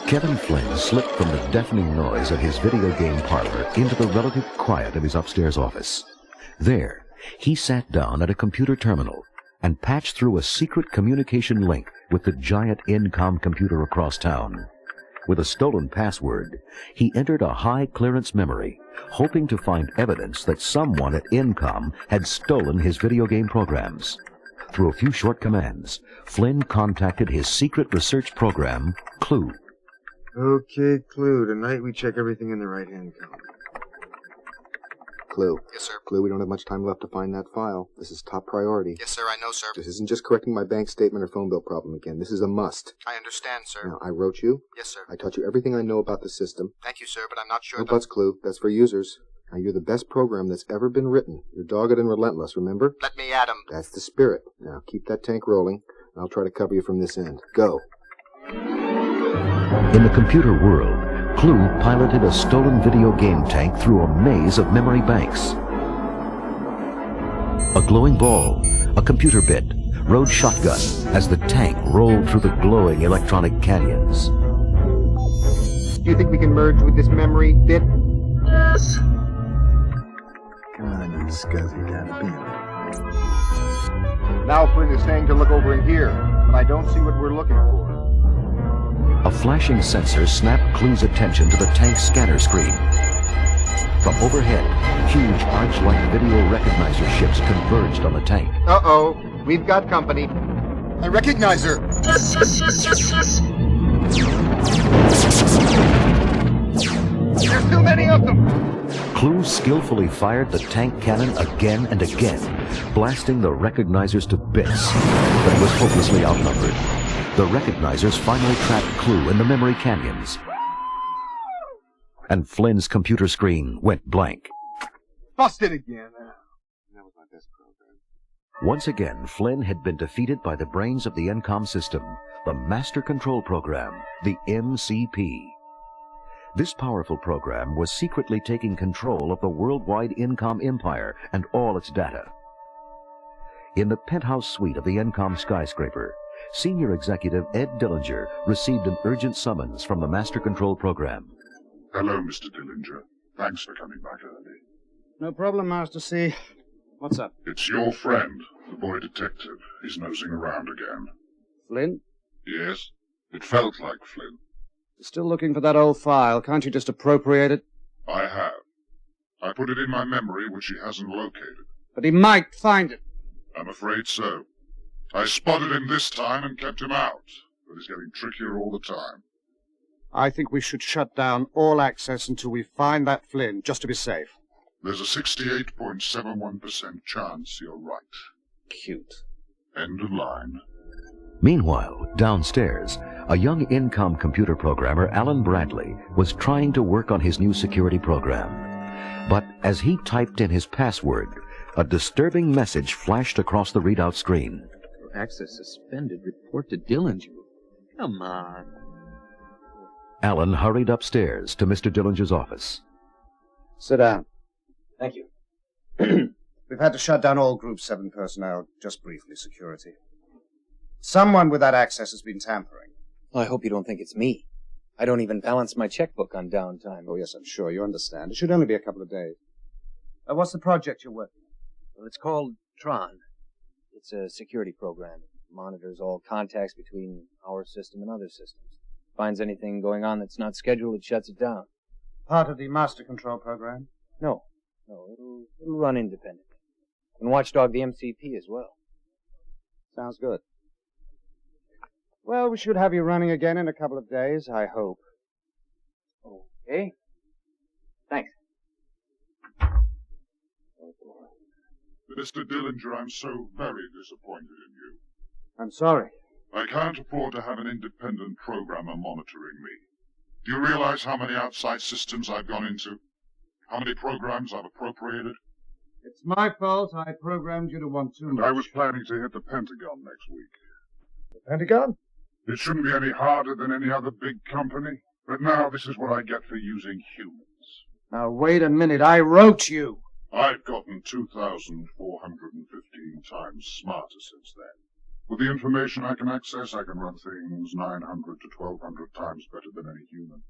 Kevin Flynn slipped from the deafening noise of his video game parlor into the relative quiet of his upstairs office. There, he sat down at a computer terminal and patched through a secret communication link with the giant Incom computer across town. With a stolen password, he entered a high-clearance memory, hoping to find evidence that someone at Incom had stolen his video game programs. Through a few short commands, Flynn contacted his secret research program, Clue. Okay, Clue. Tonight we check everything in the right-hand column. Clue. Yes, sir. Clue, we don't have much time left to find that file. This is top priority. Yes, sir, I know, sir. This isn't just correcting my bank statement or phone bill problem again. This is a must. I understand, sir. Now, I wrote you. Yes, sir. I taught you everything I know about the system. Thank you, sir, but I'm not sure No buts, Clue. That's for users. Now, you're the best program that's ever been written. You're dogged and relentless, remember? Let me at him. That's the spirit. Now, keep that tank rolling, and I'll try to cover you from this end. Go. In the computer world, Clue piloted a stolen video game tank through a maze of memory banks. A glowing ball, a computer bit, rode shotgun as the tank rolled through the glowing electronic canyons. Do you think we can merge with this memory bit? Come on, you scuzzy gotta be. Now Flynn is saying to look over in here, but I don't see what we're looking for. A flashing sensor snapped Clue's attention to the tank's scanner screen. From overhead, huge arch-like video recognizer ships converged on the tank. Uh-oh, we've got company. I recognize her. There's too many of them. Clue skillfully fired the tank cannon again and again, blasting the recognizers to bits, but he was hopelessly outnumbered. The recognizers finally trapped Clue in the memory canyons, and Flynn's computer screen went blank. Busted again. That was my best program. Once again, Flynn had been defeated by the brains of the Incom system, the Master Control Program, the MCP. This powerful program was secretly taking control of the worldwide Incom empire and all its data. In the penthouse suite of the Incom skyscraper, Senior Executive Ed Dillinger received an urgent summons from the Master Control Program. Hello, Mr. Dillinger. Thanks for coming back early. No problem, Master C. What's up? It's your friend, the boy detective. He's nosing around again. Flynn? Yes? It felt like Flynn. You're still looking for that old file. Can't you just appropriate it? I have. I put it in my memory, which he hasn't located. But he might find it. I'm afraid so. I spotted him this time and kept him out, but he's getting trickier all the time. I think we should shut down all access until we find that Flynn, just to be safe. There's a 68.71% chance you're right. Cute. End of line. Meanwhile, downstairs, a young Incom computer programmer, Alan Bradley, was trying to work on his new security program. But as he typed in his password, a disturbing message flashed across the readout screen. Access suspended. Report to Dillinger. Come on. Alan hurried upstairs to Mr. Dillinger's office. Sit down. Thank you. We've had to shut down all Group 7 personnel, just briefly, security. Someone with that access has been tampering. Well, I hope you don't think it's me. I don't even balance my checkbook on downtime. Oh, yes, I'm sure. You understand. It should only be a couple of days. What's the project you're working on? Well, it's called Tron. It's a security program. It monitors all contacts between our system and other systems. Finds anything going on that's not scheduled, it shuts it down. Part of the Master Control Program? No, it'll run independently. And watchdog the MCP as well. Sounds good. Well, we should have you running again in a couple of days, I hope. Okay. Thanks. Mr. Dillinger, I'm so very disappointed in you. I'm sorry. I can't afford to have an independent programmer monitoring me. Do you realize how many outside systems I've gone into? How many programs I've appropriated? It's my fault. I programmed you to want too much. I was planning to hit the Pentagon next week. The Pentagon? It shouldn't be any harder than any other big company. But now this is what I get for using humans. Now, wait a minute. I wrote you. I've gotten 2,415 times smarter since then. With the information I can access, I can run things 900 to 1200 times better than any human.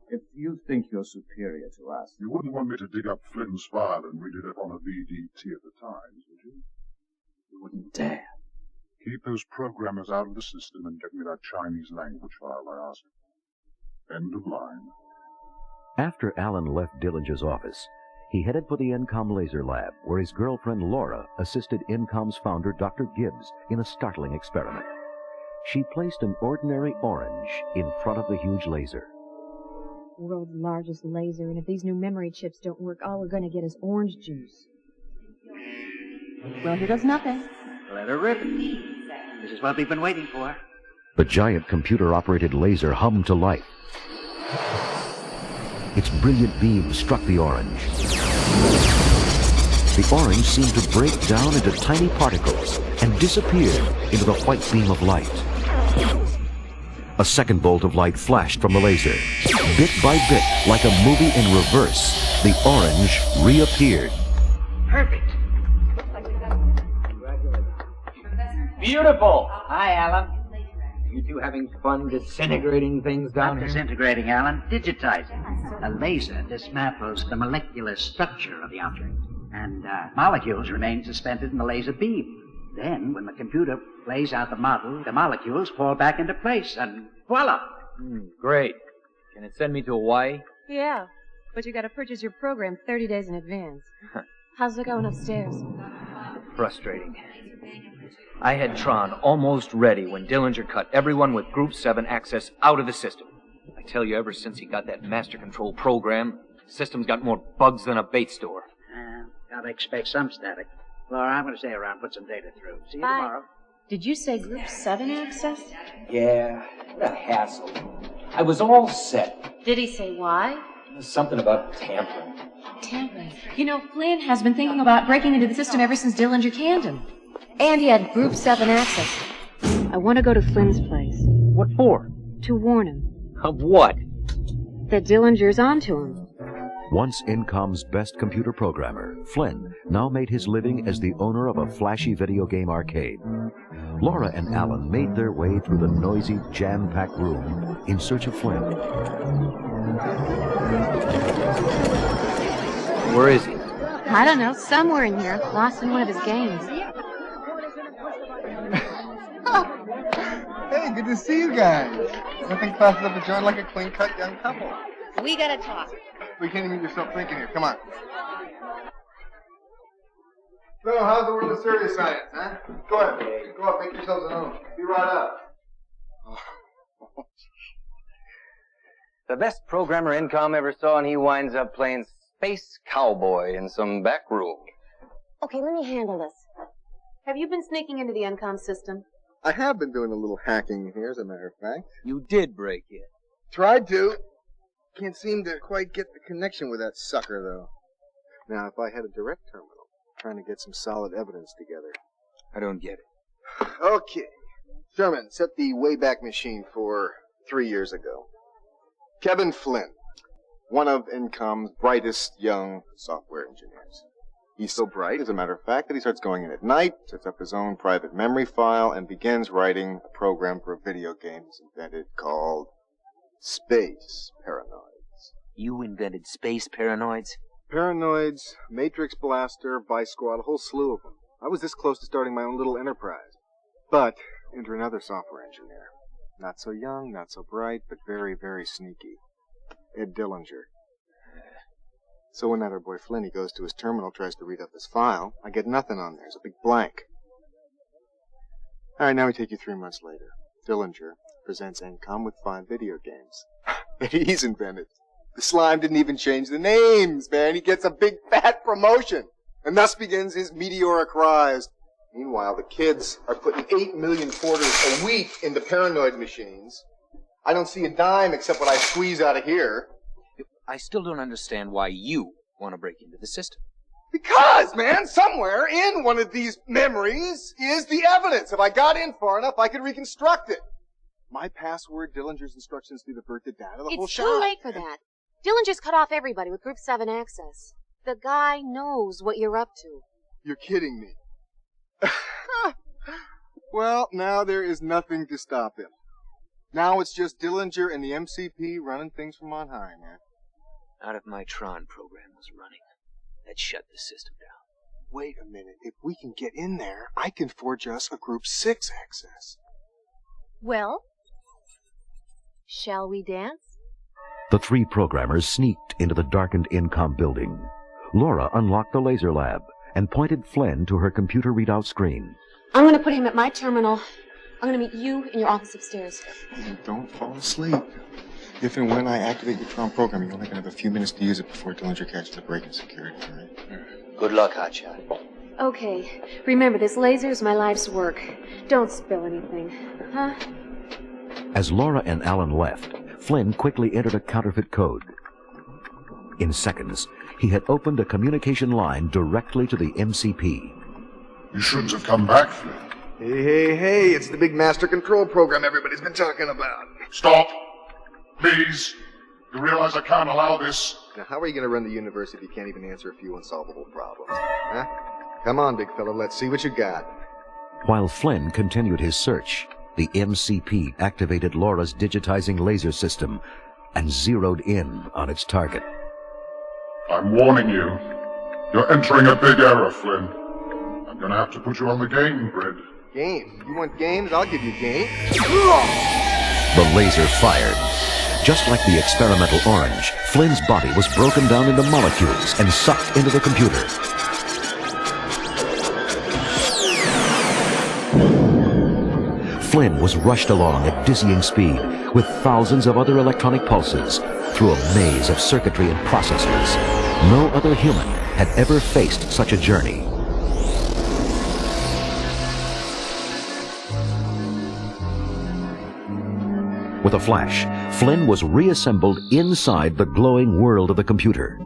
If you think you're superior to us... You wouldn't want me to dig up Flynn's file and read it up on a VDT at the Times, would you? You wouldn't dare. Keep those programmers out of the system and get me that Chinese language file I asked. End of line. After Alan left Dillinger's office, he headed for the Incom Laser Lab, where his girlfriend Laura assisted Incom's founder, Dr. Gibbs, in a startling experiment. She placed an ordinary orange in front of the huge laser. World's largest laser, and if these new memory chips don't work, all we're going to get is orange juice. Well, here goes nothing. Let her rip. This is what we've been waiting for. The giant computer-operated laser hummed to life. Its brilliant beam struck the orange. The orange seemed to break down into tiny particles and disappeared into the white beam of light. A second bolt of light flashed from the laser. Bit by bit, like a movie in reverse, the orange reappeared. Perfect. Beautiful! Hi, Alan. You two having fun disintegrating things down Not here? disintegrating, Alan. Digitizing. A laser dismantles the molecular structure of the object, and molecules remain suspended in the laser beam. Then, when the computer plays out the model, the molecules fall back into place, and voila! Great. Can it send me to Hawaii? Yeah, but you got to purchase your program 30 days in advance. How's it going upstairs? Frustrating. I had Tron almost ready when Dillinger cut everyone with Group 7 access out of the system. I tell you, ever since he got that master control program, the system's got more bugs than a bait store. Gotta expect some static. Laura, I'm gonna stay around, put some data through. See you Bye. tomorrow. Did you say Group 7 access? Yeah, what a hassle. I was all set. Did he say why? Something about tampering. Tampering. You know, Flynn has been thinking about breaking into the system ever since Dillinger canned him. And he had Group 7 access. I want to go to Flynn's place. What for? To warn him. Of what? That Dillinger's onto him. Once Incom's best computer programmer, Flynn now made his living as the owner of a flashy video game arcade. Laura and Alan made their way through the noisy, jam-packed room in search of Flynn. Where is he? I don't know, somewhere in here, lost in one of his games. Hey, good to see you guys. Nothing classes up a joint like a clean-cut young couple. We gotta talk. We can't even get yourself thinking here. Come on. So, how's the world of serious science, huh? Go ahead. Go up, make yourselves at home. Be right up. The best programmer Incom ever saw, and he winds up playing space cowboy in some back room. Okay, let me handle this. Have you been sneaking into the Incom system? I have been doing a little hacking here, as a matter of fact. You did break in. Tried to. Can't seem to quite get the connection with that sucker, though. Now, if I had a direct terminal, trying to get some solid evidence together. I don't get it. Okay. Sherman, set the Wayback Machine for 3 years ago. Kevin Flynn, one of Incom's brightest young software engineers. He's so bright, as a matter of fact, that he starts going in at night, sets up his own private memory file, and begins writing a program for a video game he's invented called Space Paranoids. You invented space paranoids? Paranoids, Matrix Blaster, Vice Squad, a whole slew of them. I was this close to starting my own little enterprise. But enter another software engineer. Not so young, not so bright, but very, very sneaky. Ed Dillinger. So when that boy Flynn, he goes to his terminal, tries to read up his file, I get nothing on there. It's a big blank. All right, now we take you 3 months later. Dillinger presents Incom with 5 video games that he's invented. The slime didn't even change the names, man. He gets a big fat promotion. And thus begins his meteoric rise. Meanwhile, the kids are putting 8 million quarters a week into paranoid machines. I don't see a dime except what I squeeze out of here. I still don't understand why you want to break into the system. Because, man, somewhere in one of these memories is the evidence. If I got in far enough, I could reconstruct it. My password, Dillinger's instructions to divert the data, the whole It's shot. too late for that. Dillinger's cut off everybody with Group 7 access. The guy knows what you're up to. You're kidding me. Well, now there is nothing to stop him. Now it's just Dillinger and the MCP running things from on high, man. Not if my Tron program was running. That'd shut the system down. Wait a minute. If we can get in there, I can forge us a Group 6 access. Well, shall we dance? The three programmers sneaked into the darkened Incom building. Laura unlocked the laser lab and pointed Flynn to her computer readout screen. I'm going to put him at my terminal. I'm going to meet you in your office upstairs. Don't fall asleep. If and when I activate your Tron program, you're only going to have a few minutes to use it before Dillinger catches the break in security, all right? Good luck, Hotshot. Okay. Remember, this laser is my life's work. Don't spill anything. Huh? As Laura and Alan left, Flynn quickly entered a counterfeit code. In seconds, he had opened a communication line directly to the MCP. You shouldn't have come back, Flynn. Hey, it's the big master control program everybody's been talking about. Stop! Please! You realize I can't allow this? Now, how are you going to run the university if you can't even answer a few unsolvable problems? Huh? Come on, big fella, let's see what you got. While Flynn continued his search, the MCP activated Laura's digitizing laser system and zeroed in on its target. I'm warning you. You're entering a big error, Flynn. I'm going to have to put you on the game grid. Games? You want games? I'll give you games. The laser fired. Just like the experimental orange, Flynn's body was broken down into molecules and sucked into the computer. Flynn was rushed along at dizzying speed with thousands of other electronic pulses through a maze of circuitry and processors. No other human had ever faced such a journey. With a flash, Flynn was reassembled inside the glowing world of the computer.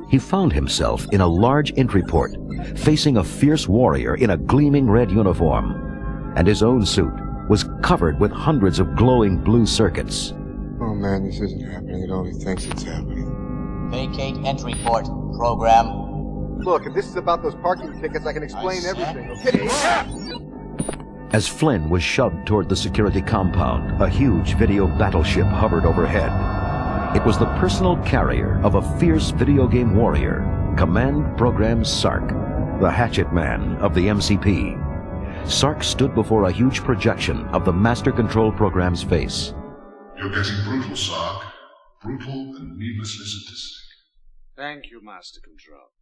He found himself in a large entry port, facing a fierce warrior in a gleaming red uniform, and his own suit was covered with hundreds of glowing blue circuits. Oh man, this isn't happening at all. He thinks it's happening. Vacate entry port, program. Look, if this is about those parking tickets, I can explain everything, okay? As Flynn was shoved toward the security compound, a huge video battleship hovered overhead. It was the personal carrier of a fierce video game warrior, Command Program Sark, the hatchet man of the MCP. Sark stood before a huge projection of the Master Control Program's face. You're getting brutal, Sark. Brutal and needlessly sadistic. Thank you, Master Control.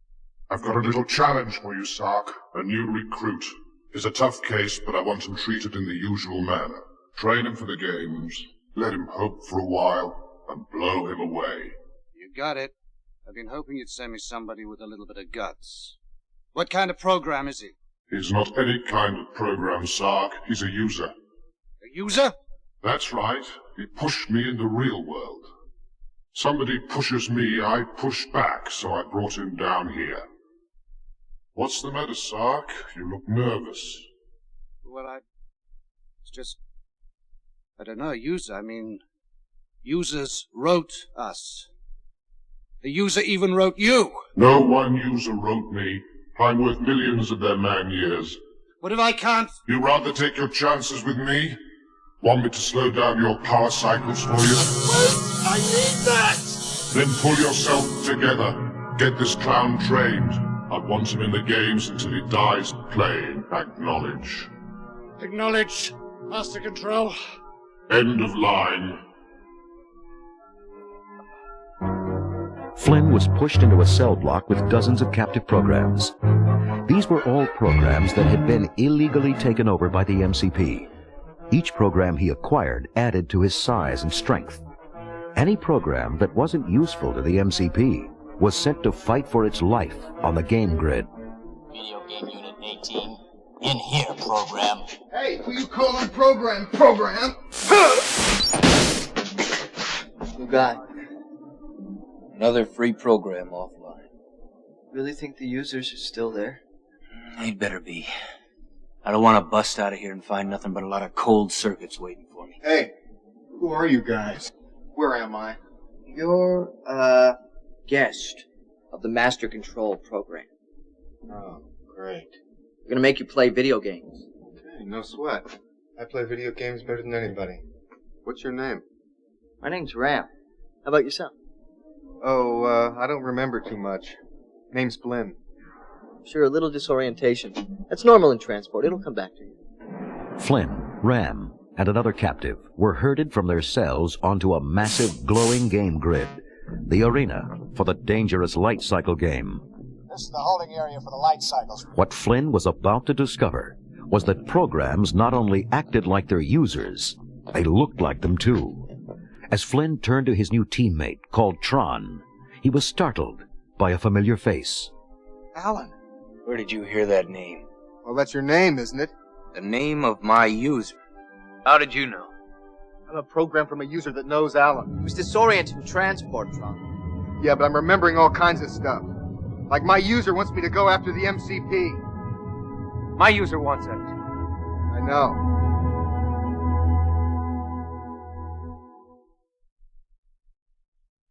I've got a little challenge for you, Sark. A new recruit. He's a tough case, but I want him treated in the usual manner. Train him for the games, let him hope for a while, and blow him away. You got it. I've been hoping you'd send me somebody with a little bit of guts. What kind of program is he? He's not any kind of program, Sark. He's a user. A user? That's right. He pushed me in the real world. Somebody pushes me, I push back, so I brought him down here. What's the matter, Sark? You look nervous. Well, it's just... I don't know, user. I mean, users wrote us. The user even wrote you. No one user wrote me. I'm worth millions of their man-years. What if I can't? You rather take your chances with me? Want me to slow down your power cycles for you? Wait, I need that! Then pull yourself together. Get this clown trained. I want him in the games until he dies playing. Acknowledge. Acknowledge, Master Control. End of line. Flynn was pushed into a cell block with dozens of captive programs. These were all programs that had been illegally taken over by the MCP. Each program he acquired added to his size and strength. Any program that wasn't useful to the MCP was sent to fight for its life on the game grid. Video game unit 18, in here, program. Hey, who you calling program? You got another free program offline. Really think the users are still there? They'd better be. I don't want to bust out of here and find nothing but a lot of cold circuits waiting for me. Hey, who are you guys? Where am I? You're, guest of the Master Control program. Oh, great. We're gonna make you play video games. Okay. Hey, no sweat. I play video games better than anybody. What's your name? My name's Ram. How about yourself? Oh, I don't remember too much. Name's Flynn. Sure, a little disorientation. That's normal in transport. It'll come back to you. Flynn, Ram, and another captive were herded from their cells onto a massive glowing game grid, the arena for the dangerous light cycle game. This is the holding area for the light cycles. What Flynn was about to discover was that programs not only acted like their users, they looked like them too. As Flynn turned to his new teammate, called Tron, he was startled by a familiar face. Alan. Where did you hear that name? Well, that's your name, isn't it? The name of my user. How did you know? I'm a program from a user that knows Alan. It was disoriented in transport, Tron. Yeah, but I'm remembering all kinds of stuff. Like my user wants me to go after the MCP. My user wants that too. I know.